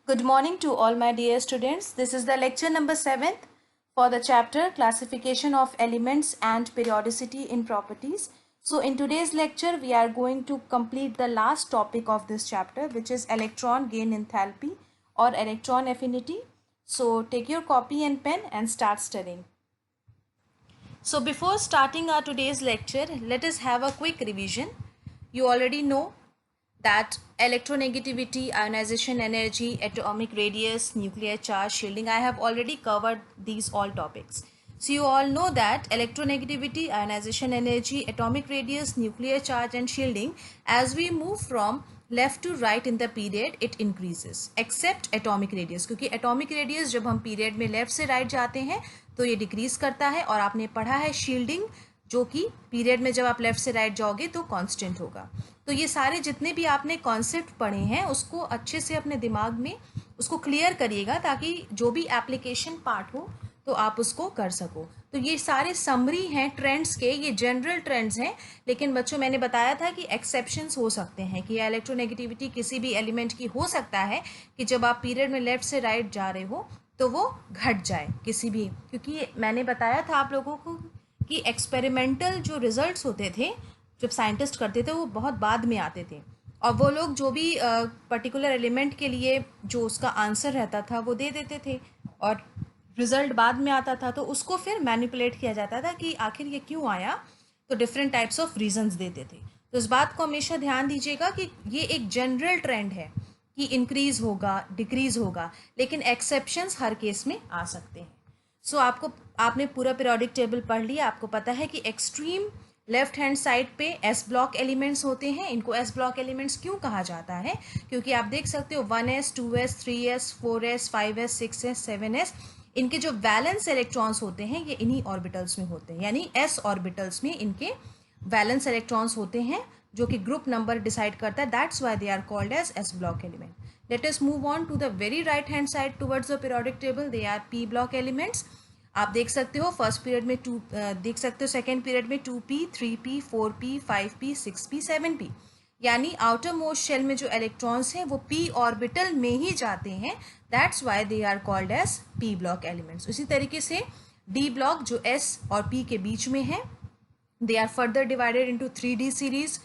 Good morning to all my dear students. This is the lecture number 7th for the chapter Classification of Elements and Periodicity in Properties. So in today's lecture we are going to complete the last topic of this chapter, which is electron gain enthalpy or electron affinity. So take your copy and pen and start studying. So before starting our today's lecture, let us have a quick revision. You already know that electronegativity, ionization energy, atomic radius, nuclear charge, shielding. I have already covered these all topics. So you all know that electronegativity, ionization energy, atomic radius, nuclear charge and shielding, as we move from left to right in the period, it increases except atomic radius, क्योंकि atomic radius जब हम period में left से right जाते हैं तो ये decrease करता है, और आपने पढ़ा है shielding जो कि पीरियड में जब आप लेफ्ट से राइट जाओगे तो कांस्टेंट होगा. तो ये सारे जितने भी आपने कॉन्सेप्ट पढ़े हैं उसको अच्छे से अपने दिमाग में उसको क्लियर करिएगा, ताकि जो भी एप्लीकेशन पार्ट हो तो आप उसको कर सको. तो ये सारे समरी हैं ट्रेंड्स के, ये जनरल ट्रेंड्स हैं, लेकिन बच्चों मैंने बताया था कि एक्सेप्शंस हो सकते हैं, कि इलेक्ट्रोनेगेटिविटी किसी भी एलिमेंट की हो सकता है कि जब आप पीरियड में लेफ्ट से राइट जा रहे हो तो वो घट जाए किसी भी, क्योंकि मैंने बताया था आप लोगों को कि एक्सपेरिमेंटल जो रिजल्ट्स होते थे जब साइंटिस्ट करते थे वो बहुत बाद में आते थे, और वो लोग जो भी पर्टिकुलर एलिमेंट के लिए जो उसका आंसर रहता था वो दे देते थे, और रिजल्ट बाद में आता था, तो उसको फिर मैनिपुलेट किया जाता था कि आखिर ये क्यों आया, तो डिफरेंट टाइप्स ऑफ रीजंस देते थे. तो इस बात को हमेशा ध्यान दीजिएगा कि ये एक जनरल ट्रेंड है कि इंक्रीज होगा, डिक्रीज होगा, लेकिन एक्सेप्शंस हर केस में आ सकते हैं. सो आपने पूरा पीरियोडिक टेबल पढ़ लिया, आपको पता है कि एक्सट्रीम लेफ्ट हैंड साइड पे एस ब्लॉक एलिमेंट्स होते हैं. इनको एस ब्लॉक एलिमेंट्स क्यों कहा जाता है, क्योंकि आप देख सकते हो 1s, 2s, 3s, 4s, 5s, 6s, 7s, इनके जो वैलेंस इलेक्ट्रॉन्स होते हैं ये इन्हीं ऑर्बिटल्स में होते हैं, यानी एस ऑर्बिटल्स में इनके वैलेंस इलेक्ट्रॉन्स होते हैं, जो कि ग्रुप नंबर डिसाइड करता है. That's why they are called as S block element. Let us move on to the very right hand side towards the periodic table. They are P block elements. आप देख सकते हो first period में देख सकते हो सेकेंड पीरियड में 2p, 3p, 4p, 5p, 6p, 7p, यानी आउटर मोस्ट शेल में जो इलेक्ट्रॉन्स हैं वो p ऑर्बिटल में ही जाते हैं. That's why they are called as p block elements. उसी तरीके से d ब्लॉक जो s और p के बीच में है, they are further divided into 3D series,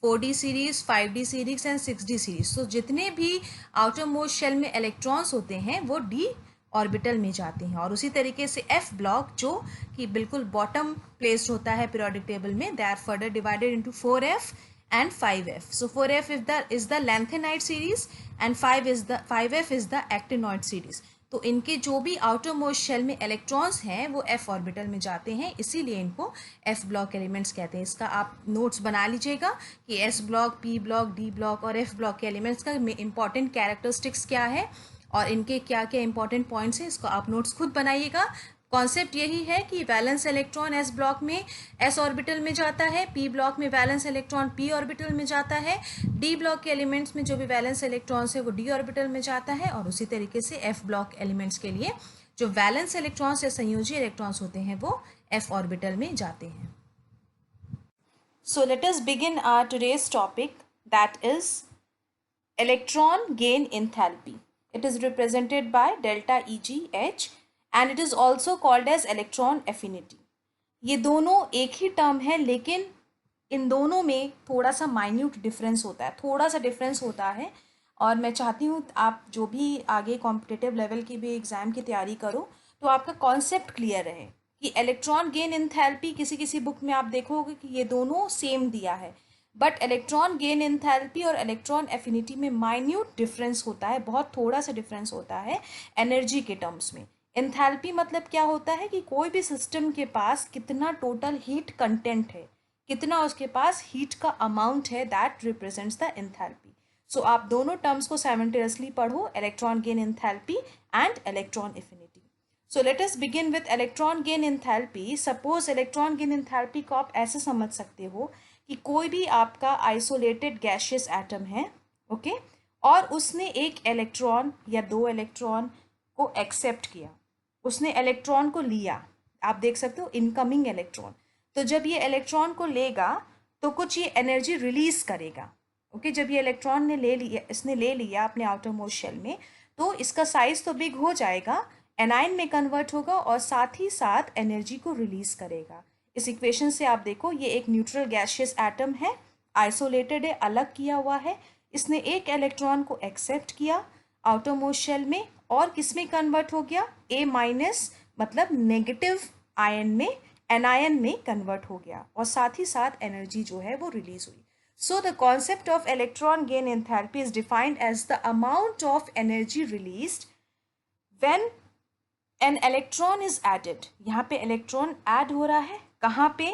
4D series, 5D series and 6D series. So जितने भी outer most shell में electrons होते हैं वो D ऑर्बिटल में जाते हैं. और उसी तरीके से F ब्लॉक जो कि बिल्कुल बॉटम प्लेस्ड होता है पीरियोडिक टेबल में, they are further divided into 4F and 5F. So 4F is the lanthanide series and 5F is the actinoid series. तो इनके जो भी आउटर मोस्ट शेल में इलेक्ट्रॉन्स हैं वो एफ ऑर्बिटल में जाते हैं, इसीलिए इनको एफ ब्लॉक एलिमेंट्स कहते हैं. इसका आप नोट्स बना लीजिएगा कि S block, P block, D block और एफ ब्लॉक के एलिमेंट्स का इंपॉर्टेंट कैरेक्टरिस्टिक्स क्या है और इनके क्या क्या इंपॉर्टेंट पॉइंट्स हैं, इसको आप नोट्स खुद बनाइएगा. कॉन्सेप्ट यही है कि वैलेंस इलेक्ट्रॉन एस ब्लॉक में एस ऑर्बिटल में जाता है, पी ब्लॉक में वैलेंस इलेक्ट्रॉन पी ऑर्बिटल में जाता है, डी ब्लॉक के एलिमेंट्स में जो भी वैलेंस इलेक्ट्रॉन्स है वो डी ऑर्बिटल में जाता है, और उसी तरीके से एफ ब्लॉक एलिमेंट्स के लिए जो वैलेंस इलेक्ट्रॉन्स या संयोजी इलेक्ट्रॉन्स होते हैं वो एफ ऑर्बिटल में जाते हैं. So let us begin our today's topic, that is electron gain enthalpy. It is represented by delta EGH and it is also called as electron affinity. ये दोनों एक ही टर्म है, लेकिन इन दोनों में थोड़ा सा माइन्यूट डिफरेंस होता है, थोड़ा सा डिफरेंस होता है. और मैं चाहती हूँ आप जो भी आगे कॉम्पिटिटिव लेवल की भी एग्ज़ाम की तैयारी करो तो आपका कॉन्सेप्ट क्लियर रहे कि इलेक्ट्रॉन गेन एंथैल्पी किसी किसी बुक में आप देखोगे कि ये दोनों सेम दिया है, बट इलेक्ट्रॉन गेन एंथैल्पी और इलेक्ट्रॉन एफिनिटी में माइन्यूट डिफरेंस होता है, बहुत थोड़ा सा डिफरेंस होता है एनर्जी के टर्म्स में. एंथैल्पी मतलब क्या होता है कि कोई भी सिस्टम के पास कितना टोटल हीट कंटेंट है, कितना उसके पास हीट का अमाउंट है, दैट रिप्रेजेंट्स द एंथैल्पी. सो आप दोनों टर्म्स को साइमल्टेनियसली पढ़ो, electron gain enthalpy and electron affinity. So let us begin with electron gain enthalpy. Suppose electron gain enthalpy को आप ऐसे समझ सकते हो कि कोई भी आपका आइसोलेटेड गैशियस एटम है, ओके, और उसने एक इलेक्ट्रॉन या दो इलेक्ट्रॉन को एक्सेप्ट किया, उसने इलेक्ट्रॉन को लिया, आप देख सकते हो इनकमिंग इलेक्ट्रॉन. तो जब ये इलेक्ट्रॉन को लेगा तो कुछ ये एनर्जी रिलीज करेगा, ओके, जब ये इलेक्ट्रॉन ने ले लिया, इसने ले लिया अपने आउटर मोस्ट शेल में, तो इसका साइज तो बिग हो जाएगा, एनायन में कन्वर्ट होगा और साथ ही साथ एनर्जी को रिलीज करेगा। इस इक्वेशन से आप देखो, ये एक न्यूट्रल गैशियस एटम है, आइसोलेटेड है, अलग किया हुआ है। इसने एक इलेक्ट्रॉन को एक्सेप्ट किया आउटर मोस्ट शेल में और किस में कन्वर्ट हो गया, ए माइनस मतलब नेगेटिव आयन में, एनायन में कन्वर्ट हो गया और साथ ही साथ एनर्जी जो है वो रिलीज हुई। So the concept of electron gain enthalpy is defined as the amount of energy released when an electron is added. यहाँ पे इलेक्ट्रॉन ऐड हो रहा है कहाँ पे,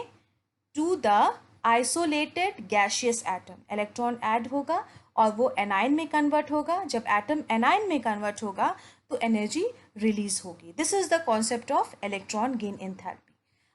to the isolated gaseous atom. Electron add होगा और वो एनाइन में कन्वर्ट होगा। जब एटम एनाइन में कन्वर्ट होगा तो एनर्जी रिलीज होगी। This is the concept of electron gain enthalpy.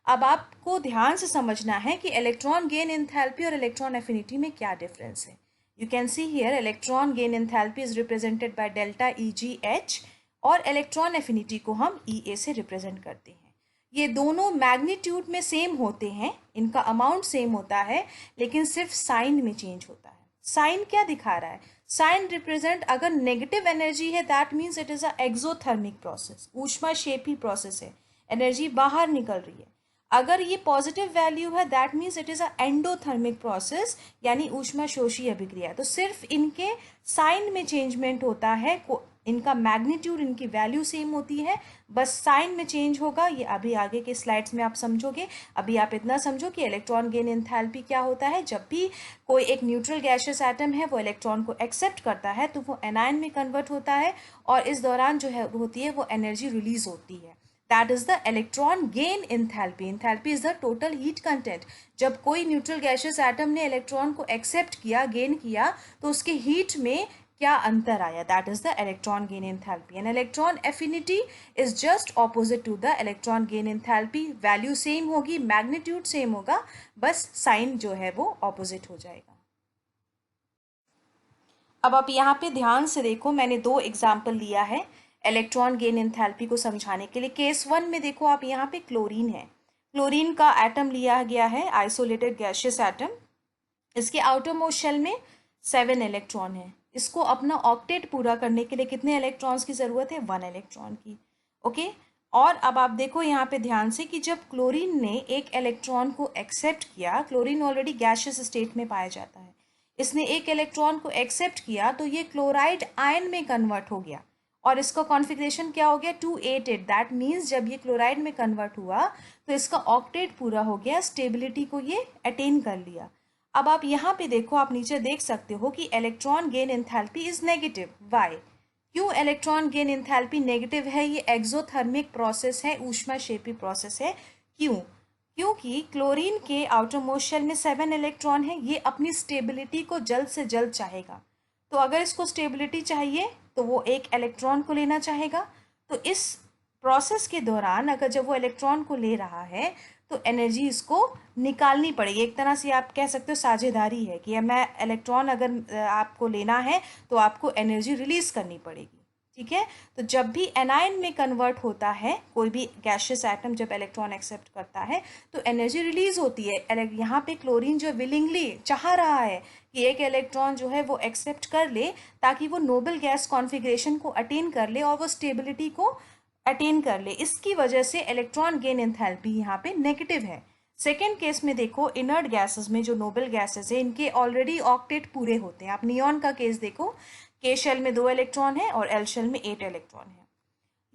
अब आपको ध्यान से समझना है कि इलेक्ट्रॉन गेन एंथैल्पी और इलेक्ट्रॉन एफिनिटी में क्या डिफरेंस है। You can see here electron gain enthalpy is represented by delta EgH और इलेक्ट्रॉन एफिनिटी को हम EA से रिप्रेजेंट करते हैं। ये दोनों मैग्नीट्यूड में सेम होते हैं, इनका अमाउंट सेम होता है, लेकिन सिर्फ साइन में चेंज होता है। साइन क्या दिखा रहा है, साइन रिप्रेजेंट, अगर नेगेटिव एनर्जी है that means it is a exothermic process, ऊष्माक्षेपी प्रोसेस है, एनर्जी बाहर निकल रही है। अगर ये पॉजिटिव वैल्यू है that means it is a endothermic process, यानी ऊष्माशोषी अभिक्रिया। तो सिर्फ इनके साइन में चेंजमेंट होता है, इनका मैग्नीट्यूड, इनकी वैल्यू सेम होती है, बस साइन में चेंज होगा। ये अभी आगे के स्लाइड्स में आप समझोगे। अभी आप इतना समझो कि इलेक्ट्रॉन गेन एंथैल्पी क्या होता है। जब भी कोई एक न्यूट्रल गैशियस एटम है वो इलेक्ट्रॉन को एक्सेप्ट करता है तो वो एनायन में कन्वर्ट होता है और इस दौरान जो है होती है वो एनर्जी रिलीज होती है। That is the electron gain enthalpy. Enthalpy is the total heat content. जब कोई न्यूट्रल गैशियस एटम ने इलेक्ट्रॉन को एक्सेप्ट किया, गेन किया, तो उसके हीट में क्या अंतर आया, that is the electron gain enthalpy. And electron affinity is just opposite to the electron gain enthalpy. Value same होगी, मैग्नीट्यूड सेम होगा, बस साइन जो है वो ऑपोजिट हो जाएगा। अब आप यहाँ पे ध्यान से देखो, मैंने 2 एग्जाम्पल लिया है इलेक्ट्रॉन गेन एंथैल्पी को समझाने के लिए। केस 1 में देखो आप, यहाँ पे क्लोरीन है, क्लोरीन का एटम लिया गया है, आइसोलेटेड गैशियस एटम। इसके आउटर मोस्ट शेल में 7 इलेक्ट्रॉन है। इसको अपना ऑक्टेट पूरा करने के लिए कितने इलेक्ट्रॉन्स की ज़रूरत है, 1 इलेक्ट्रॉन की। ओके, और अब आप देखो यहाँ पे ध्यान से कि जब क्लोरीन ने एक इलेक्ट्रॉन को एक्सेप्ट किया, क्लोरीन ऑलरेडी गैशियस स्टेट में पाया जाता है, इसने एक इलेक्ट्रॉन को एक्सेप्ट किया तो ये क्लोराइड आयन में कन्वर्ट हो गया और इसका कॉन्फ़िगरेशन क्या हो गया, 288। दैट मीन्स जब ये क्लोराइड में कन्वर्ट हुआ तो इसका ऑक्टेट पूरा हो गया, स्टेबिलिटी को ये अटेन कर लिया। अब आप यहाँ पे देखो, आप नीचे देख सकते हो कि electron gain enthalpy is negative. Why, क्यों इलेक्ट्रॉन गेन एंथैल्पी नेगेटिव है? ये एक्सोथर्मिक प्रोसेस है, ऊष्माक्षेपी प्रोसेस है। क्यों? क्योंकि क्लोरीन के आउटर मोस्ट शेल में 7 इलेक्ट्रॉन है, ये अपनी स्टेबिलिटी को जल्द से जल्द चाहेगा। तो अगर इसको स्टेबिलिटी चाहिए तो वो एक इलेक्ट्रॉन को लेना चाहेगा। तो इस प्रोसेस के दौरान अगर जब वो इलेक्ट्रॉन को ले रहा है तो एनर्जी इसको निकालनी पड़ेगी। एक तरह से आप कह सकते हो साझेदारी है कि मैं इलेक्ट्रॉन अगर आपको लेना है तो आपको एनर्जी रिलीज करनी पड़ेगी। ठीक है, तो जब भी एनायन में कन्वर्ट होता है कोई भी गैशियस एटम, जब इलेक्ट्रॉन एक्सेप्ट करता है तो एनर्जी रिलीज होती है। यहाँ पे क्लोरीन जो विलिंगली चाह रहा है कि एक इलेक्ट्रॉन जो है वो एक्सेप्ट कर ले ताकि वो नोबल गैस कॉन्फ़िगरेशन को अटेन कर ले और वो स्टेबिलिटी को अटेन कर ले। इसकी वजह से इलेक्ट्रॉन गेन एंथैल्पी यहाँ पे नेगेटिव है। सेकेंड केस में देखो, इनर्ट गैसेस में जो नोबल गैसेस है इनके ऑलरेडी ऑक्टेट पूरे होते हैं। आप नियॉन का केस देखो, के शेल में 2 इलेक्ट्रॉन है और एल शेल में 8 इलेक्ट्रॉन है।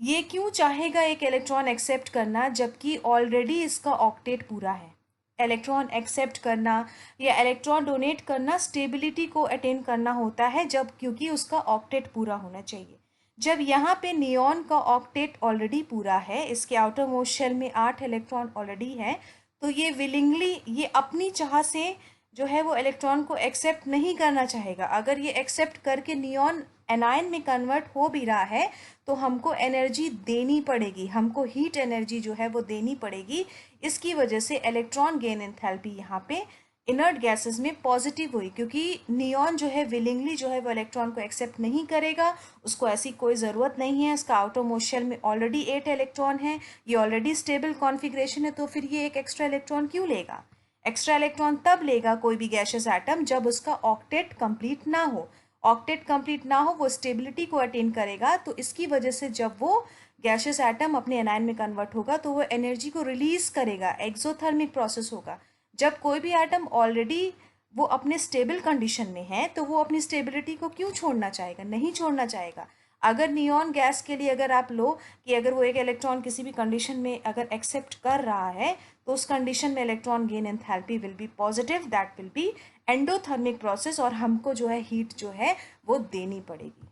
ये क्यों चाहेगा एक इलेक्ट्रॉन एक्सेप्ट करना जबकि ऑलरेडी इसका ऑक्टेट पूरा है? इलेक्ट्रॉन एक्सेप्ट करना या इलेक्ट्रॉन डोनेट करना स्टेबिलिटी को अटेन करना होता है जब, क्योंकि उसका ऑक्टेट पूरा होना चाहिए। जब यहाँ पे नियॉन का ऑक्टेट ऑलरेडी पूरा है, इसके आउटर मोस्ट शेल में 8 इलेक्ट्रॉन ऑलरेडी है, तो ये विलिंगली, ये अपनी चाह से जो है वो इलेक्ट्रॉन को एक्सेप्ट नहीं करना चाहेगा। अगर ये एक्सेप्ट करके नियॉन एनायन में कन्वर्ट हो भी रहा है तो हमको एनर्जी देनी पड़ेगी, हमको हीट एनर्जी जो है वो देनी पड़ेगी। इसकी वजह से इलेक्ट्रॉन गेन एंथैल्पी यहाँ पे इनर्ट गैसेस में पॉजिटिव हुई, क्योंकि नियॉन जो है विलिंगली जो है वो इलेक्ट्रॉन को एक्सेप्ट नहीं करेगा, उसको ऐसी कोई ज़रूरत नहीं है। इसका आउटर मोस्ट शेल में ऑलरेडी 8 इलेक्ट्रॉन है, ये ऑलरेडी स्टेबल कॉन्फ़िगरेशन है, तो फिर ये एक एक्स्ट्रा इलेक्ट्रॉन क्यों लेगा? एक्स्ट्रा इलेक्ट्रॉन तब लेगा कोई भी गैशियस एटम जब उसका ऑक्टेट कंप्लीट ना हो। ऑक्टेट कंप्लीट ना हो वो स्टेबिलिटी को अटेन करेगा, तो इसकी वजह से जब वो गैशियस एटम अपने एनायन में कन्वर्ट होगा तो वो एनर्जी को रिलीज करेगा, एक्सोथर्मिक प्रोसेस होगा। जब कोई भी एटम ऑलरेडी वो अपने स्टेबल कंडीशन में है तो वो अपनी स्टेबिलिटी को क्यों छोड़ना चाहेगा, नहीं छोड़ना चाहेगा। अगर नियॉन गैस के लिए अगर आप लो कि अगर वो एक इलेक्ट्रॉन किसी भी कंडीशन में अगर एक्सेप्ट कर रहा है तो उस कंडीशन में electron gain enthalpy will be positive, that will B endothermic process, और हमको जो है हीट जो है वो देनी पड़ेगी।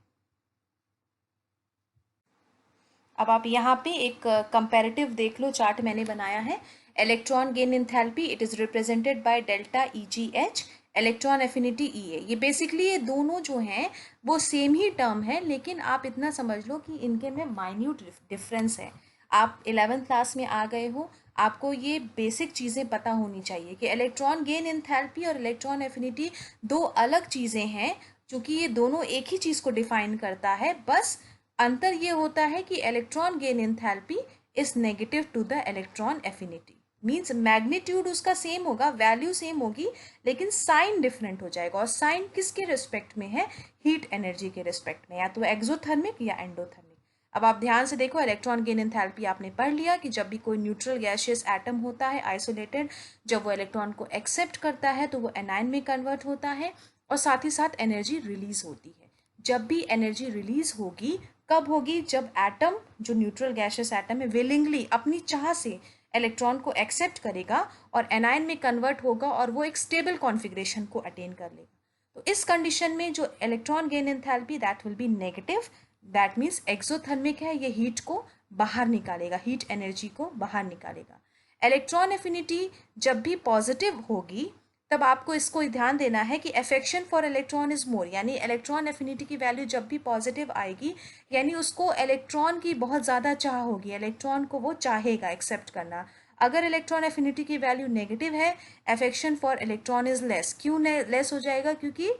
अब आप यहाँ पे एक कंपैरेटिव देख लो, चार्ट मैंने बनाया है। Electron gain enthalpy it is represented by delta EgH, electron affinity EA। ये बेसिकली ये दोनों जो हैं वो सेम ही टर्म है, लेकिन आप इतना समझ लो कि इनके में माइन्यूट डिफरेंस है। आप 11th क्लास में आ गए हो, आपको ये बेसिक चीज़ें पता होनी चाहिए कि इलेक्ट्रॉन गेन एंथैल्पी और इलेक्ट्रॉन एफिनिटी दो अलग चीज़ें हैं, क्योंकि ये दोनों एक ही चीज़ को डिफाइन करता है। बस अंतर ये होता है कि electron gain enthalpy is negative to the electron affinity, means magnitude उसका सेम होगा, वैल्यू सेम होगी, लेकिन साइन डिफरेंट हो जाएगा। और साइन किसके रिस्पेक्ट में है, हीट एनर्जी के रिस्पेक्ट में, या तो एक्सोथर्मिक या एंडोथर्मिक। अब आप ध्यान से देखो, इलेक्ट्रॉन गेन एंथैल्पी आपने पढ़ लिया कि जब भी कोई न्यूट्रल गैशियस एटम होता है आइसोलेटेड, जब वो इलेक्ट्रॉन को एक्सेप्ट करता है तो वो एनायन में कन्वर्ट होता है और साथ ही साथ एनर्जी रिलीज होती है। जब भी एनर्जी रिलीज होगी कब होगी, जब एटम जो न्यूट्रल गैशियस एटम है विलिंगली अपनी चाह से इलेक्ट्रॉन को एक्सेप्ट करेगा और एनायन में कन्वर्ट होगा और वो एक स्टेबल कॉन्फ़िगरेशन को अटेन कर लेगा। तो इस कंडीशन में जो electron gain enthalpy that will B negative, that means exothermic है, ये हीट को बाहर निकालेगा, हीट एनर्जी को बाहर निकालेगा। इलेक्ट्रॉन एफिनिटी जब भी पॉजिटिव होगी तब आपको इसको ध्यान देना है कि affection for electron is more, यानी इलेक्ट्रॉन एफिनिटी की वैल्यू जब भी पॉजिटिव आएगी यानी उसको इलेक्ट्रॉन की बहुत ज़्यादा चाह होगी, इलेक्ट्रॉन को वो चाहेगा एक्सेप्ट करना। अगर इलेक्ट्रॉन एफिनिटी की वैल्यू नेगेटिव है, affection for electron is less. क्यों लेस हो जाएगा, क्योंकि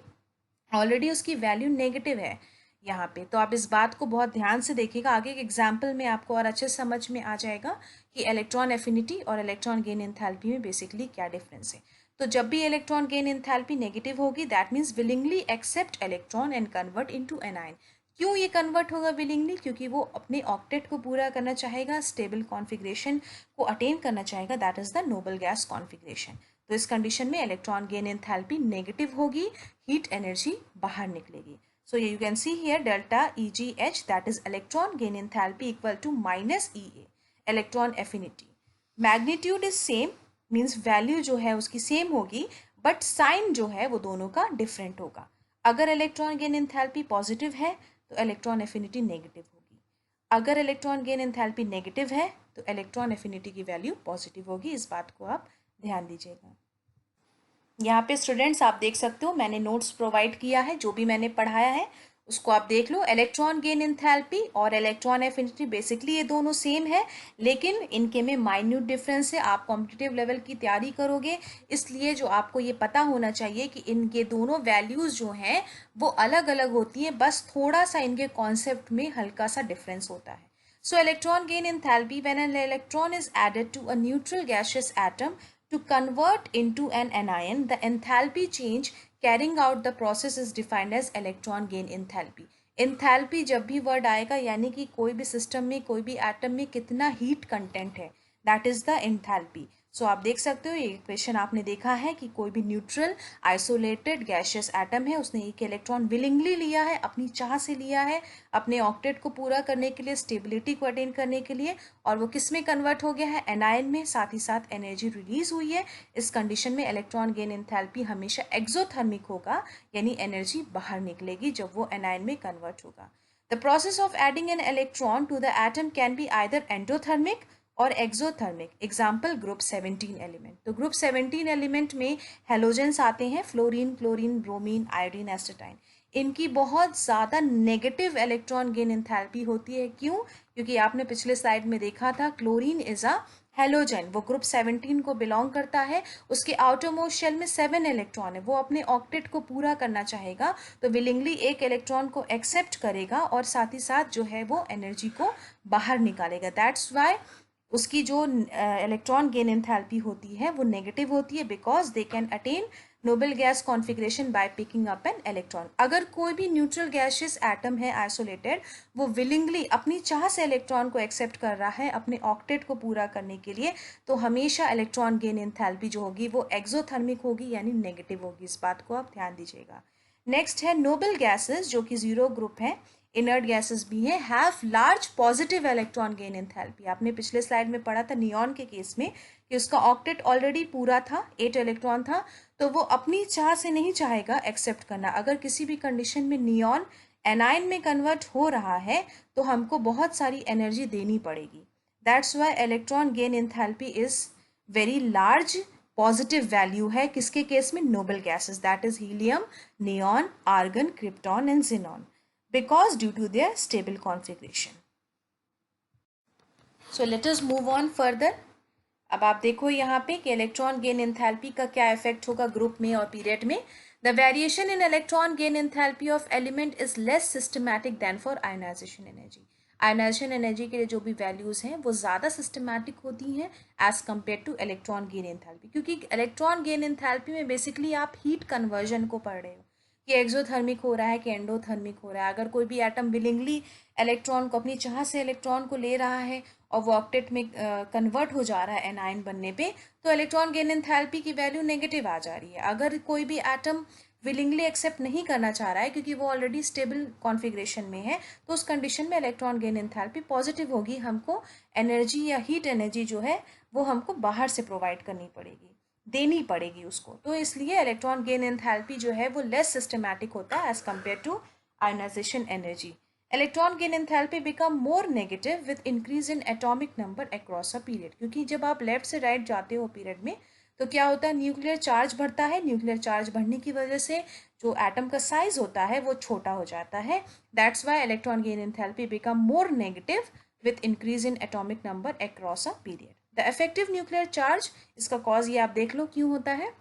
ऑलरेडी उसकी वैल्यू नेगेटिव है यहाँ पे। तो आप इस बात को बहुत ध्यान से देखिएगा, आगे के एग्जाम्पल में आपको और अच्छे समझ में आ जाएगा कि इलेक्ट्रॉन एफिनिटी और इलेक्ट्रॉन गेन एंथैल्पी में बेसिकली क्या डिफरेंस है। तो जब भी इलेक्ट्रॉन गेन एंथैल्पी नेगेटिव होगी that means willingly accept electron and convert into anion. क्यों ये कन्वर्ट होगा विलिंगली, क्योंकि वो अपने ऑक्टेट को पूरा करना चाहेगा, स्टेबल कॉन्फ़िगरेशन को अटेन करना चाहेगा, that is the Nobel gas configuration. तो इस कंडीशन में इलेक्ट्रॉन गेन एंथैल्पी नेगेटिव होगी, हीट एनर्जी बाहर निकलेगी। So you can see here delta EgH, that is electron gain enthalpy equal to minus EA, electron affinity. Magnitude is same, means value जो है उसकी same होगी, but sign जो है वो दोनों का different होगा। अगर electron gain enthalpy positive है तो electron affinity negative होगी, अगर electron gain enthalpy negative है तो electron affinity की value positive होगी। इस बात को आप ध्यान दीजिएगा। यहाँ पे स्टूडेंट्स आप देख सकते हो मैंने नोट्स प्रोवाइड किया है, जो भी मैंने पढ़ाया है उसको आप देख लो। इलेक्ट्रॉन गेन एंथैल्पी और इलेक्ट्रॉन एफिनिटी बेसिकली ये दोनों सेम है, लेकिन इनके में माइन्यूट डिफरेंस है। आप कॉम्पिटिटिव लेवल की तैयारी करोगे इसलिए जो आपको ये पता होना चाहिए कि इनके दोनों वैल्यूज़ जो हैं वो अलग अलग होती हैं, बस थोड़ा सा इनके कॉन्सेप्ट में हल्का सा डिफरेंस होता है। So electron gain enthalpy when an electron is added to a neutral gaseous atom to convert into an anion, the enthalpy change carrying out the process is defined as electron gain enthalpy. enthalpy जब भी word आएगा यानी कि कोई भी system में कोई भी एटम में कितना हीट कंटेंट है, दैट इज द enthalpy. सो आप देख सकते हो ये इक्वेशन आपने देखा है कि कोई भी न्यूट्रल आइसोलेटेड गैशियस एटम है, उसने एक इलेक्ट्रॉन विलिंगली लिया है, अपनी चाह से लिया है, अपने ऑक्टेट को पूरा करने के लिए, स्टेबिलिटी को अटेन करने के लिए, और वो किस में कन्वर्ट हो गया है, एनायन में, साथ ही साथ एनर्जी रिलीज हुई है। इस कंडीशन में इलेक्ट्रॉन गेन एंथैल्पी हमेशा एक्सोथर्मिक होगा, यानी एनर्जी बाहर निकलेगी जब वो एनायन में कन्वर्ट होगा। The process of adding an electron to the atom can be either endothermic or exothermic. Example group 17 element. तो ग्रुप 17 एलिमेंट में हेलोजेंस आते हैं, fluorine, chlorine, bromine, iodine, astatine. इनकी बहुत ज़्यादा नेगेटिव इलेक्ट्रॉन गेन एंथैल्पी होती है। क्यों? क्योंकि आपने पिछले स्लाइड में देखा था क्लोरीन इज अ हेलोजन, वो ग्रुप 17 को बिलोंग करता है, उसके आउटरमोस्ट शेल में 7 इलेक्ट्रॉन है, वो अपने ऑक्टेट को पूरा करना चाहेगा तो विलिंगली एक इलेक्ट्रॉन को एक्सेप्ट करेगा और साथ ही साथ जो है वो एनर्जी को बाहर निकालेगा। दैट्स वाई उसकी जो इलेक्ट्रॉन गेन एंथैल्पी होती है वो नेगेटिव होती है, because they can attain noble gas configuration by picking up an electron. अगर कोई भी न्यूट्रल गैसियस एटम है आइसोलेटेड, वो विलिंगली अपनी चाह से इलेक्ट्रॉन को एक्सेप्ट कर रहा है अपने ऑक्टेट को पूरा करने के लिए, तो हमेशा इलेक्ट्रॉन गेन एंथैल्पी जो होगी वो एक्सोथर्मिक होगी, यानी नेगेटिव होगी। इस बात को आप ध्यान दीजिएगा। नेक्स्ट है नोबल गैसेस, जो कि जीरो ग्रुप है, इनर्ट गैसेस भी हैं, have large positive electron gain enthalpy. आपने पिछले स्लाइड में पढ़ा था नियॉन के केस में कि उसका ऑक्टेट ऑलरेडी पूरा था, 8 इलेक्ट्रॉन था, तो वो अपनी चाह से नहीं चाहेगा एक्सेप्ट करना। अगर किसी भी कंडीशन में नियॉन एनाइन में कन्वर्ट हो रहा है तो हमको बहुत सारी एनर्जी देनी पड़ेगी। That's why electron gain enthalpy is very large, positive value है किसके केस में? Noble gases, that is helium, neon, argon, krypton and xenon, because due to their stable configuration. So let us move on further. अब आप देखो यहाँ पे कि electron gain enthalpy का क्या इफेक्ट होगा ग्रुप में और पीरियड में। The variation in electron gain enthalpy of element is less systematic than for ionisation energy. Ionisation energy के लिए जो भी वैल्यूज हैं वो ज़्यादा सिस्टमैटिक होती हैं as compare to electron gain enthalpy, क्योंकि इलेक्ट्रॉन गेन एंथैल्पी में बेसिकली आप हीट कन्वर्जन को पढ़ रहे हो कि एक्सोथर्मिक हो रहा है कि एंडोथर्मिक हो रहा है। अगर कोई भी एटम विलिंगली इलेक्ट्रॉन को अपनी चाह से इलेक्ट्रॉन को ले रहा है और वो ऑक्टेट में कन्वर्ट हो जा रहा है एनाइन बनने पे, तो इलेक्ट्रॉन गेन एंथैल्पी की वैल्यू नेगेटिव आ जा रही है। अगर कोई भी एटम विलिंगली एक्सेप्ट नहीं करना चाह रहा है क्योंकि वो ऑलरेडी स्टेबल कॉन्फ़िगरेशन में है, तो उस कंडीशन में इलेक्ट्रॉन गेन एंथैल्पी पॉजिटिव होगी। हमको एनर्जी या हीट एनर्जी जो है वो हमको बाहर से प्रोवाइड करनी पड़ेगी, देनी पड़ेगी उसको। तो इसलिए इलेक्ट्रॉन गेन एंथैल्पी जो है वो लेस सिस्टमैटिक होता है as compare to ionisation energy. Electron gain enthalpy become more negative with increase in atomic number across a period, क्योंकि जब आप लेफ्ट से राइट जाते हो पीरियड में तो क्या होता है, न्यूक्लियर चार्ज बढ़ता है। न्यूक्लियर चार्ज बढ़ने की वजह से जो एटम का साइज होता है वो छोटा हो जाता है। That's why electron gain enthalpy become more negative with increase in atomic number across a period. The effective nuclear charge, इसका कॉज ये आप देख लो क्यों होता है।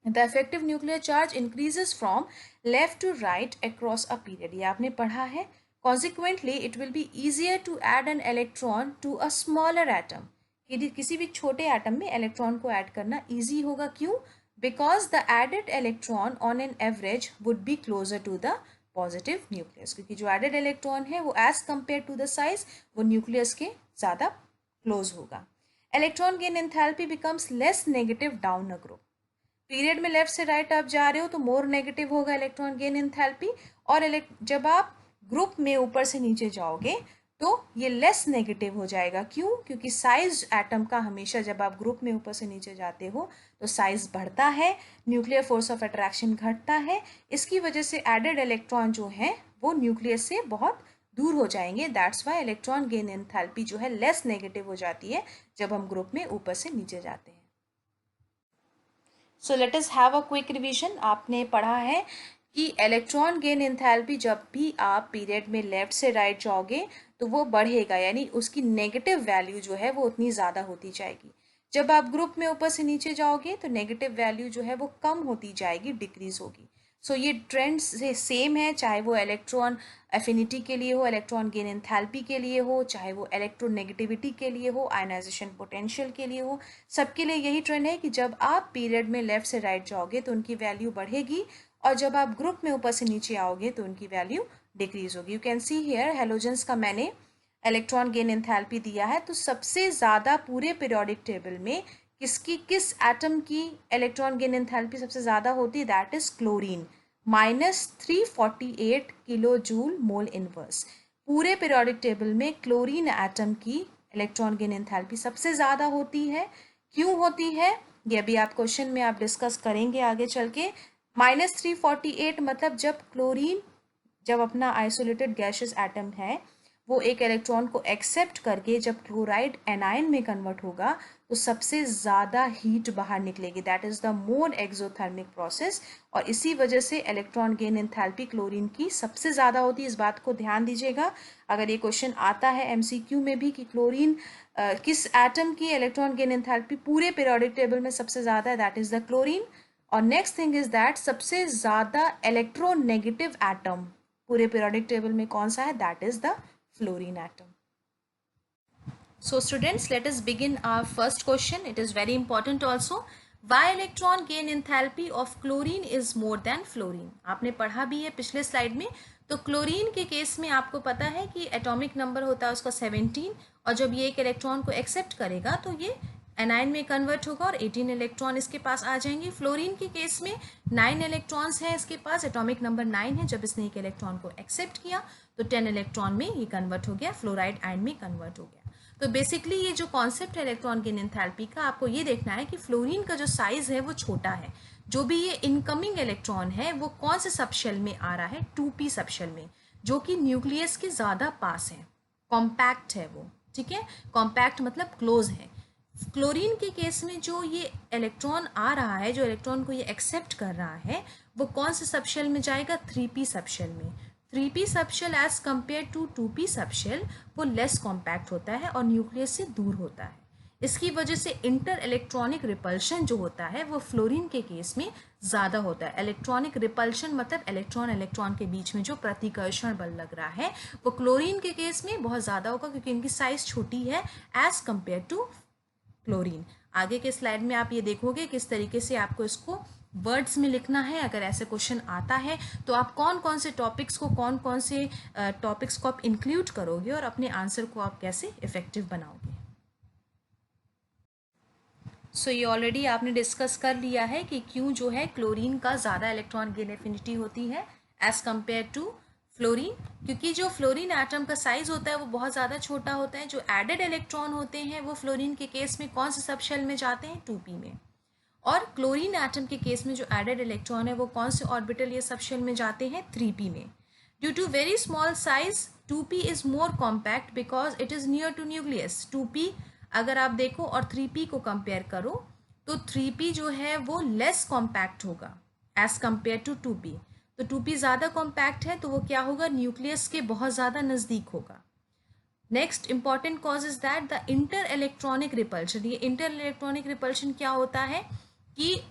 The effective nuclear charge increases from left to right across a period, ये आपने पढ़ा है। Consequently it will be easier to add an electron to a smaller atom, किसी भी छोटे एटम में इलेक्ट्रॉन को ऐड करना ईजी होगा। क्यों? Because the added electron on an average would be closer to the positive nucleus, क्योंकि जो एडेड इलेक्ट्रॉन है वो as compare to the size वो न्यूक्लियस के ज़्यादा क्लोज होगा। Electron gain enthalpy becomes less negative down a group. Period में left से राइट आप जा रहे हो तो मोर नेगेटिव होगा इलेक्ट्रॉन गेन एंथैल्पी, और जब आप ग्रुप में ऊपर से नीचे जाओगे तो ये लेस नेगेटिव हो जाएगा। क्यों? क्योंकि साइज एटम का हमेशा जब आप ग्रुप में ऊपर से नीचे जाते हो तो साइज बढ़ता है, न्यूक्लियर फोर्स ऑफ अट्रैक्शन घटता है। इसकी वजह से एडेड इलेक्ट्रॉन जो है वो न्यूक्लियस से बहुत दूर हो जाएंगे। That's why electron gain enthalpy जो है लेस नेगेटिव हो जाती है जब हम ग्रुप में ऊपर से नीचे जाते हैं। So let us have a quick revision. आपने पढ़ा है कि इलेक्ट्रॉन गेन एंथैल्पी जब भी आप पीरियड में लेफ्ट से राइट जाओगे तो वो बढ़ेगा, यानी उसकी नेगेटिव वैल्यू जो है वो उतनी ज़्यादा होती जाएगी। जब आप ग्रुप में ऊपर से नीचे जाओगे तो नेगेटिव वैल्यू जो है वो कम होती जाएगी, डिक्रीज होगी। सो ये ट्रेंड से सेम है, चाहे वो इलेक्ट्रॉन एफिनिटी के लिए हो, इलेक्ट्रॉन गेन एंथैल्पी के लिए हो, चाहे वो इलेक्ट्रोनेगेटिविटी के लिए हो, आयनाइजेशन पोटेंशियल के लिए हो, सबके लिए यही ट्रेंड है कि जब आप पीरियड में लेफ्ट से राइट जाओगे तो उनकी वैल्यू बढ़ेगी, और जब आप ग्रुप में ऊपर से नीचे आओगे तो उनकी वैल्यू डिक्रीज होगी। You can see here halogens का मैंने इलेक्ट्रॉन गेन एंथैल्पी दिया है। तो सबसे ज़्यादा पूरे पीरियोडिक टेबल में किस एटम की इलेक्ट्रॉन गेन एंथैल्पी सबसे ज़्यादा होती है? That is chlorine, -348 kilo joule mole inverse. पूरे पीरियोडिक टेबल में क्लोरीन एटम की इलेक्ट्रॉन गेन एंथैल्पी सबसे ज़्यादा होती है। क्यों होती है ये भी आप क्वेश्चन में आप डिस्कस करेंगे आगे चल के। -348 मतलब जब अपना आइसोलेटेड गैसियस एटम है वो एक इलेक्ट्रॉन को एक्सेप्ट करके जब क्लोराइड एनायन में कन्वर्ट होगा तो सबसे ज़्यादा हीट बाहर निकलेगी। That is the more exothermic process, और इसी वजह से इलेक्ट्रॉन गेन एंथैल्पी क्लोरीन की सबसे ज़्यादा होती है। इस बात को ध्यान दीजिएगा, अगर ये क्वेश्चन आता है एमसीक्यू में भी कि क्लोरीन किस एटम की इलेक्ट्रॉन गेन एंथैल्पी पूरे पीरियोडिक टेबल में सबसे ज़्यादा है, दैट इज़ द क्लोरीन। और नेक्स्ट थिंग इज दैट सबसे ज़्यादा इलेक्ट्रोनेगेटिव एटम पूरे पीरियोडिक टेबल में कौन सा है? That is the fluorine atom. So students, let us begin our first question. It is very important also. Why electron gain enthalpy of chlorine is more than fluorine? आपने पढ़ा भी है पिछले स्लाइड में. तो क्लोरीन के केस में आपको पता है कि एटॉमिक नंबर होता है उसका 17, और जब ये एक इलेक्ट्रॉन को एक्सेप्ट करेगा तो ये एनाइन में कन्वर्ट होगा और 18 इलेक्ट्रॉन इसके पास आ जाएंगे. फ्लोरीन के केस में 9 इलेक्ट्रॉन्स हैं इसके पास, एटॉमिक नंबर 9 है. जब इसने एक इलेक्ट्रॉन को एक्सेप्ट किया तो 10 इलेक्ट्रॉन में ये कन्वर्ट हो गया, फ्लोराइड आयन में कन्वर्ट हो गया. तो बेसिकली ये जो कॉन्सेप्ट है इलेक्ट्रॉन गेन एंथैल्पी का, आपको ये देखना है कि फ्लोरीन का जो साइज है वो छोटा है. जो भी ये इनकमिंग इलेक्ट्रॉन है वो कौन से सबशेल में आ रहा है, 2p सबशेल में, जो कि न्यूक्लियस के ज़्यादा पास है, कॉम्पैक्ट है वो. ठीक है, कॉम्पैक्ट मतलब क्लोज है. क्लोरीन के केस में जो ये इलेक्ट्रॉन आ रहा है, जो इलेक्ट्रॉन को ये एक्सेप्ट कर रहा है, वो कौन से सबशेल में जाएगा, 3p सबशेल में. 3p subshell as compare to 2p subshell वो लेस कॉम्पैक्ट होता है और न्यूक्लियस से दूर होता है. इसकी वजह से इंटर इलेक्ट्रॉनिक रिपल्शन जो होता है वो फ्लोरीन के केस में ज़्यादा होता है. इलेक्ट्रॉनिक रिपल्शन मतलब इलेक्ट्रॉन इलेक्ट्रॉन के बीच में जो प्रतिकर्षण बल लग रहा है वो क्लोरीन के केस में बहुत ज़्यादा होगा, क्योंकि इनकी साइज छोटी है एज कम्पेयर टू क्लोरीन. आगे के स्लाइड में आप ये देखोगे किस तरीके से आपको इसको वर्ड्स में लिखना है. अगर ऐसे क्वेश्चन आता है तो आप कौन कौन से टॉपिक्स को आप इंक्लूड करोगे और अपने आंसर को आप कैसे इफेक्टिव बनाओगे. सो ये ऑलरेडी आपने डिस्कस कर लिया है कि क्यों जो है क्लोरीन का ज़्यादा इलेक्ट्रॉन गेन एफिनिटी होती है एज कम्पेयर टू फ्लोरीन, क्योंकि जो फ्लोरीन एटम का साइज होता है वो बहुत ज़्यादा छोटा होता है. जो एडेड इलेक्ट्रॉन होते हैं वो फ्लोरीन के केस में कौन से सबशेल में जाते हैं, 2p में. और क्लोरीन एटम के केस में जो एडेड इलेक्ट्रॉन है वो कौन से ऑर्बिटल या सबशेल में जाते हैं, 3p में. Due to very small size 2p is more compact because it is near to nucleus. 2p अगर आप देखो और 3p को कंपेयर करो तो 3p जो है वो लेस कॉम्पैक्ट होगा एज कम्पेयर टू 2p. तो 2p ज़्यादा कॉम्पैक्ट है तो वो क्या होगा, न्यूक्लियस के बहुत ज़्यादा नज़दीक होगा. Next important cause is that the inter electronic repulsion. ये इंटर इलेक्ट्रॉनिक रिपल्शन क्या होता है कि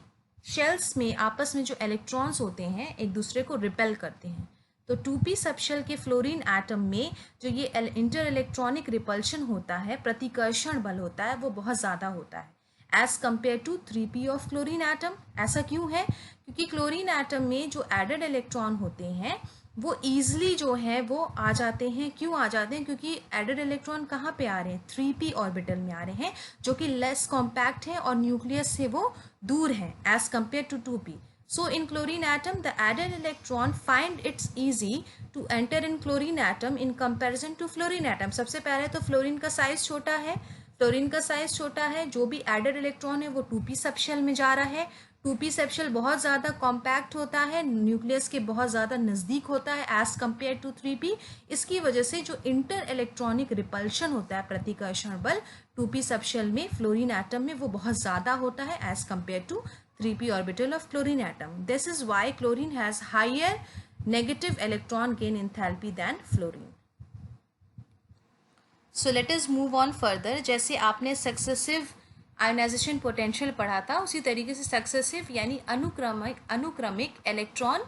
शेल्स में आपस में जो इलेक्ट्रॉन्स होते हैं एक दूसरे को रिपेल करते हैं. तो 2p सबशेल के फ्लोरीन एटम में जो ये इंटर इलेक्ट्रॉनिक रिपल्शन होता है, प्रतिकर्षण बल होता है, वो बहुत ज़्यादा होता है as compare to 3p of chlorine atom. ऐसा क्यों है, क्योंकि क्लोरीन एटम में जो एडेड इलेक्ट्रॉन होते हैं वो ईजिली जो है वो आ जाते हैं. क्यों आ जाते हैं, क्योंकि एडेड इलेक्ट्रॉन कहाँ पे आ रहे हैं, 3p ऑर्बिटल में आ रहे हैं, जो कि लेस कॉम्पैक्ट है और न्यूक्लियस से वो दूर है as compare to 2p. So in chlorine atom, the added electron find it's easy to enter in chlorine atom in comparison to fluorine atom. सबसे पहले तो फ्लोरीन का साइज छोटा है, जो भी एडेड इलेक्ट्रॉन है वो 2p सबशेल में जा रहा है. 2p सबशेल बहुत ज़्यादा कॉम्पैक्ट होता है, न्यूक्लियस के बहुत ज़्यादा नज़दीक होता है एज कम्पेयर टू 3p. इसकी वजह से जो इंटर इलेक्ट्रॉनिक रिपल्शन होता है, प्रतिकर्षण बल, 2p सबशेल में फ्लोरीन एटम में वो बहुत ज़्यादा होता है as compare to 3p orbital of chlorine atom. This is why chlorine has higher negative electron gain enthalpy than fluorine. So let us move on further. जैसे आपने सक्सेसिव आयोनाइजेशन पोटेंशियल पढ़ा था, उसी तरीके से सक्सेसिव यानी अनुक्रमिक electron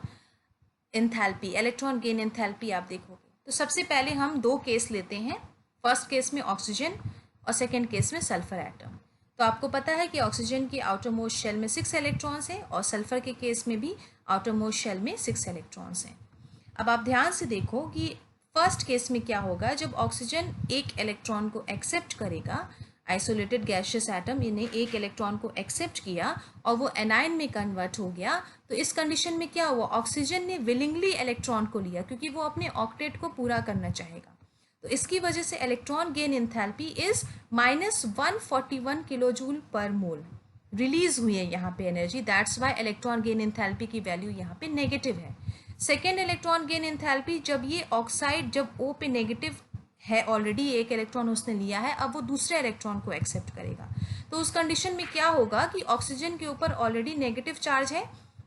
enthalpy, electron gain enthalpy आप देखोगे. तो सबसे पहले हम दो केस लेते हैं. फर्स्ट केस में ऑक्सीजन और सेकेंड केस में सल्फर एटम. तो आपको पता है कि ऑक्सीजन की आउटर मोस्ट शेल में 6 इलेक्ट्रॉन्स हैं और सल्फर के केस में भी आउटर मोस्ट शेल में 6 इलेक्ट्रॉन्स हैं. अब आप ध्यान से देखो कि फर्स्ट केस में क्या होगा. जब ऑक्सीजन एक इलेक्ट्रॉन को एक्सेप्ट करेगा, आइसोलेटेड गैसियस एटम ने एक इलेक्ट्रॉन को एक्सेप्ट किया और वो एनाइन में कन्वर्ट हो गया, तो इस कंडीशन में क्या हुआ, ऑक्सीजन ने विलिंगली इलेक्ट्रॉन को लिया क्योंकि वो अपने ऑक्टेट को पूरा करना चाहेगा. तो इसकी वजह से electron gain enthalpy is -141 kilojoule पर मोल रिलीज हुई है यहाँ पे energy. That's why electron gain enthalpy की वैल्यू यहाँ पे नेगेटिव है. सेकेंड इलेक्ट्रॉन गेन एंथैल्पी, जब ये ऑक्साइड जब O पे नेगेटिव है, ऑलरेडी एक इलेक्ट्रॉन उसने लिया है, अब वो दूसरे इलेक्ट्रॉन को एक्सेप्ट करेगा. तो उस कंडीशन में क्या होगा कि ऑक्सीजन के ऊपर ऑलरेडी नेगेटिव चार्ज है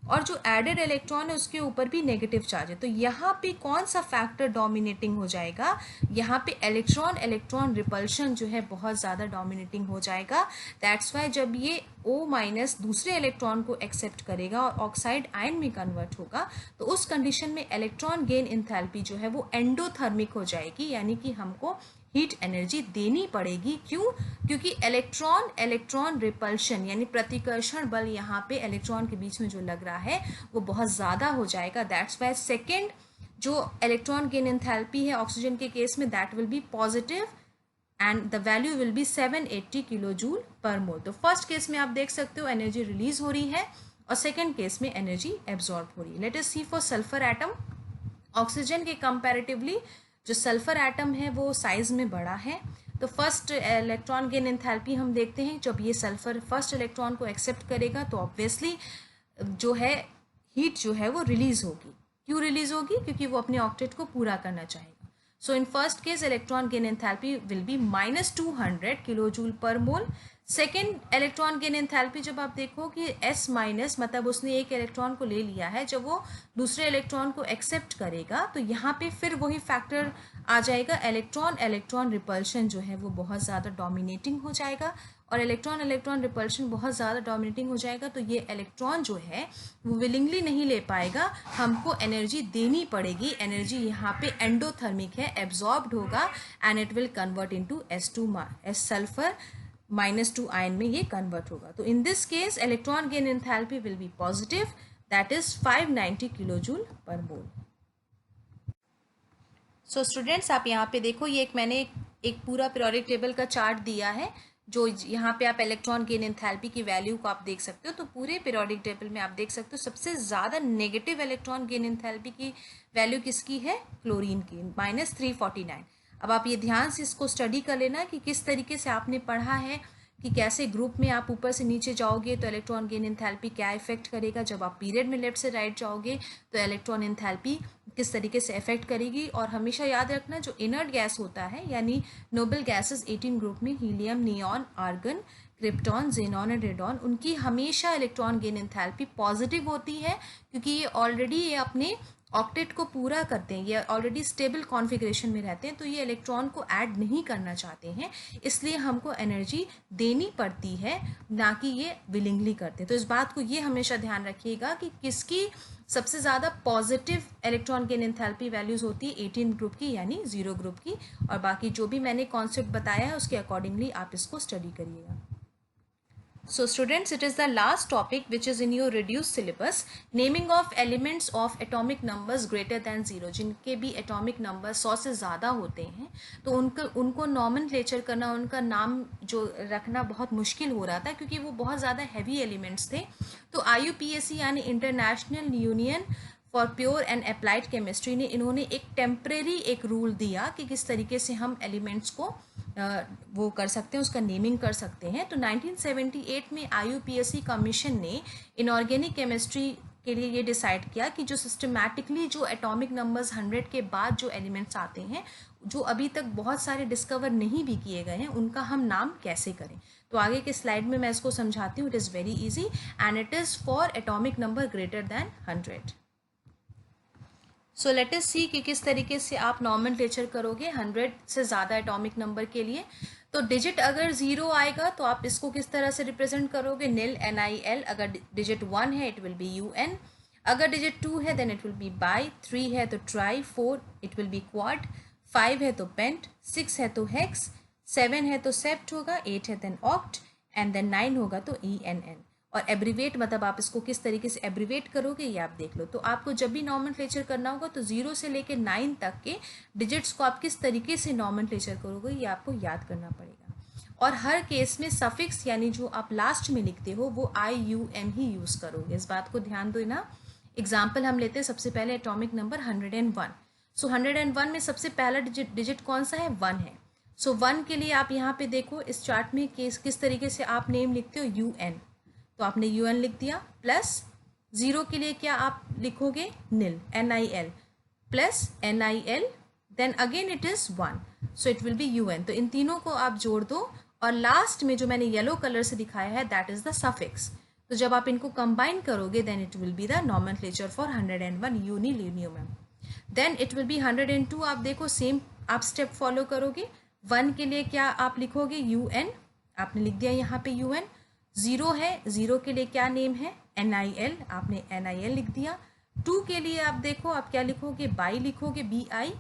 और जो एडेड इलेक्ट्रॉन है उसके ऊपर भी नेगेटिव चार्ज है. तो यहाँ पे कौन सा फैक्टर डोमिनेटिंग हो जाएगा, यहाँ पे इलेक्ट्रॉन रिपल्शन जो है बहुत ज़्यादा डोमिनेटिंग हो जाएगा. दैट्स वाई जब ये O- दूसरे इलेक्ट्रॉन को एक्सेप्ट करेगा और ऑक्साइड आयन में कन्वर्ट होगा, तो उस कंडीशन में इलेक्ट्रॉन गेन एंथैल्पी जो है वो एंडोथर्मिक हो जाएगी, यानी कि हमको हीट एनर्जी देनी पड़ेगी। क्यों? क्योंकि इलेक्ट्रॉन रिपल्शन यानी प्रतिकर्षण बल यहाँ पे इलेक्ट्रॉन के बीच में जो लग रहा है वो बहुत ज़्यादा हो जाएगा। दैट्स वाई सेकेंड जो इलेक्ट्रॉन गेन एंथैल्पी है ऑक्सीजन के केस में, that will be positive and the value will be 780 kilo joule per mole. तो फर्स्ट केस में आप देख सकते हो एनर्जी रिलीज हो रही है और सेकेंड केस में एनर्जी एब्जॉर्ब हो रही है। Let us see for sulphur atom. Oxygen के कंपैरेटिवली जो सल्फर एटम है वो साइज में बड़ा है। तो फर्स्ट इलेक्ट्रॉन गेन एंथैल्पी हम देखते हैं, जब ये सल्फर फर्स्ट इलेक्ट्रॉन को एक्सेप्ट करेगा तो ऑब्वियसली जो है हीट जो है वो रिलीज होगी। क्यों रिलीज होगी? क्योंकि वो अपने ऑक्टेट को पूरा करना चाहेगा। So in first case electron gain enthalpy will be -200 kilojoule पर मोल। सेकेंड इलेक्ट्रॉन गेन एंथैल्पी जब आप देखो कि S माइनस, मतलब उसने एक इलेक्ट्रॉन को ले लिया है, जब वो दूसरे इलेक्ट्रॉन को एक्सेप्ट करेगा तो यहाँ पे फिर वही फैक्टर आ जाएगा, इलेक्ट्रॉन रिपल्शन जो है वो बहुत ज़्यादा डोमिनेटिंग हो जाएगा। और इलेक्ट्रॉन रिपल्शन बहुत ज़्यादा डोमिनेटिंग हो जाएगा तो ये इलेक्ट्रॉन जो है वो विलिंगली नहीं ले पाएगा, हमको एनर्जी देनी पड़ेगी। एनर्जी यहाँ पे एंडोथर्मिक है, एब्जॉर्ब्ड होगा and it will convert into S sulphur -2 ion में ये कन्वर्ट होगा। तो in this case electron gain enthalpy will be positive, that is 590 kilo joule per mole. So students आप यहाँ पे देखो, ये मैंने एक पूरा पीरियोडिक टेबल का चार्ट दिया है, जो यहाँ पे आप इलेक्ट्रॉन गेन एंथैल्पी की वैल्यू को आप देख सकते हो। तो पूरे पीरियोडिक टेबल में आप देख सकते हो सबसे ज़्यादा नेगेटिव इलेक्ट्रॉन गेन एंथैल्पी की वैल्यू किसकी है? क्लोरीन की, -349। अब आप ये ध्यान से इसको स्टडी कर लेना कि किस तरीके से आपने पढ़ा है कि कैसे ग्रुप में आप ऊपर से नीचे जाओगे तो इलेक्ट्रॉन गेन एंथैल्पी क्या इफेक्ट करेगा, जब आप पीरियड में लेफ्ट से राइट जाओगे तो इलेक्ट्रॉन एंथैल्पी किस तरीके से इफेक्ट करेगी। और हमेशा याद रखना जो इनर्ट गैस होता है यानी नोबल गैसेस 18 ग्रुप में helium, neon, argon, krypton, xenon and radon, उनकी हमेशा इलेक्ट्रॉन गेन एंथैल्पी पॉजिटिव होती है, क्योंकि ये ऑलरेडी ये अपने ऑक्टेट को पूरा करते हैं, ये ऑलरेडी स्टेबल कॉन्फ़िगरेशन में रहते हैं, तो ये इलेक्ट्रॉन को ऐड नहीं करना चाहते हैं, इसलिए हमको एनर्जी देनी पड़ती है, ना कि ये विलिंगली करते हैं। तो इस बात को ये हमेशा ध्यान रखिएगा कि किसकी सबसे ज़्यादा positive electron gain enthalpy values होती है 18 ग्रुप की यानी 0 ग्रुप की, और बाकी जो भी मैंने कॉन्सेप्ट बताया है उसके अकॉर्डिंगली आप इसको स्टडी करिएगा। So students, it is the last topic which is in your reduced syllabus, naming of elements of atomic numbers greater than 0, जिनके भी atomic number 100 से ज़्यादा होते हैं तो उनको नॉमेनक्लेचर करना, उनका नाम जो रखना बहुत मुश्किल हो रहा था क्योंकि वो बहुत ज़्यादा हैवी एलिमेंट्स थे। तो IUPAC यानी international union for pure and applied chemistry ने इन्होंने एक टेम्परेरी एक रूल दिया कि किस तरीके से हम एलिमेंट्स को वो कर सकते हैं, उसका नेमिंग कर सकते हैं। तो 1978 में IUPAC कमीशन ने इनऑर्गेनिक केमिस्ट्री के लिए ये डिसाइड किया कि जो सिस्टमैटिकली जो एटॉमिक नंबर्स 100 के बाद जो एलिमेंट्स आते हैं जो अभी तक बहुत सारे डिस्कवर नहीं भी किए गए हैं, उनका हम नाम कैसे करें। तो आगे के स्लाइड में मैं इसको समझाती हूँ। It is very easy and it is for atomic number greater than 100। So let us see कि किस तरीके से आप नॉमेनक्लेचर करोगे 100 से ज़्यादा एटॉमिक नंबर के लिए। तो डिजिट अगर 0 आएगा तो आप इसको किस तरह से रिप्रेजेंट करोगे? निल, NIL। अगर डिजिट 1 है इट विल बी UN। अगर डिजिट 2 है then it will be bi, 3 है तो tri, 4 it will be quad, 5 है तो पेंट, 6 है तो हेक्स, 7 है तो सेप्ट होगा, 8 है देन ऑक्ट एंड देन 9 होगा तो ENN। और एब्रीवेट मतलब आप इसको किस तरीके से एब्रीवेट करोगे ये आप देख लो। तो आपको जब भी नॉमेनक्लेचर करना होगा तो 0 से लेकर 9 तक के डिजिट्स को आप किस तरीके से नॉमेनक्लेचर करोगे ये आपको याद करना पड़ेगा। और हर केस में सफिक्स यानी जो आप लास्ट में लिखते हो वो IUM ही यूज़ करोगे, इस बात को ध्यान दो ना। एग्जाम्पल हम लेते हैं सबसे पहले एटॉमिक नंबर 101। सो 101 में सबसे पहला डिजिट कौन सा है? 1 है। सो 1 के लिए आप यहाँ पे देखो इस चार्ट में किस तरीके से आप नेम लिखते हो? UN। तो आपने UN लिख दिया। प्लस 0 के लिए क्या आप लिखोगे? Nil, NIL plus NIL then again it is 1 so it will be UN। तो इन तीनों को आप जोड़ दो और लास्ट में जो मैंने येलो कलर से दिखाया है दैट इज़ द सफिक्स। तो जब आप इनको कंबाइन करोगे then it will be the nomenclature for 101 unnilunium. Then it will be 102। आप देखो सेम आप स्टेप फॉलो करोगे। 1 के लिए क्या आप लिखोगे? UN, आपने लिख दिया यहाँ पे UN। 0 है, 0 के लिए क्या नेम है, NIL, आपने NIL लिख दिया। 2 के लिए आप देखो आप क्या लिखोगे, बाई लिखोगे, BI,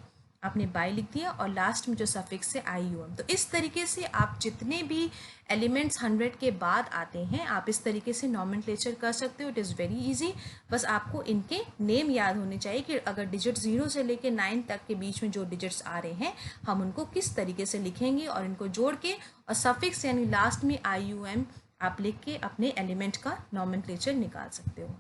आपने बाई लिख दिया, और लास्ट में जो सफिक्स है IUM। तो इस तरीके से आप जितने भी एलिमेंट्स 100 के बाद आते हैं आप इस तरीके से नॉमेनक्लेचर कर सकते हो। It is very easy. बस आपको इनके नेम याद होने चाहिए कि अगर डिजिट 0 से लेके 9 तक के बीच में जो डिजिट्स आ रहे हैं हम उनको किस तरीके से लिखेंगे, और इनको जोड़ के और सफिक्स यानी लास्ट में IUM आप लिख के अपने एलिमेंट का नॉमेनक्लेचर निकाल सकते हो।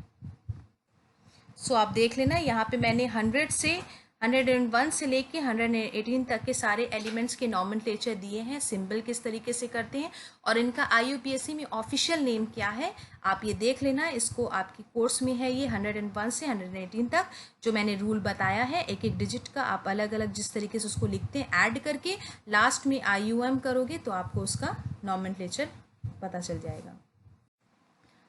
सो आप देख लेना, यहाँ पे मैंने 100 से 101 से लेके 118 तक के सारे एलिमेंट्स के नॉमेनक्लेचर दिए हैं, सिंबल किस तरीके से करते हैं, और इनका IUPAC में ऑफिशियल नेम क्या है आप ये देख लेना। इसको आपकी कोर्स में है ये 101 से 118 तक जो मैंने रूल बताया है। एक एक डिजिट का आप अलग अलग जिस तरीके से उसको लिखते हैं ऐड करके लास्ट में IUM करोगे तो आपको उसका नॉमेनक्लेचर पता चल जाएगा।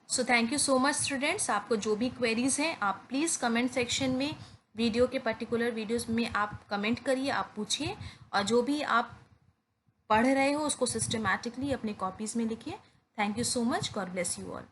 So thank you so much students. आपको जो भी क्वेरीज हैं आप प्लीज़ कमेंट सेक्शन में वीडियो के पर्टिकुलर वीडियोस में आप कमेंट करिए, आप पूछिए, और जो भी आप पढ़ रहे हो उसको सिस्टमैटिकली अपने कॉपीज़ में लिखिए। Thank you so much. God bless you all.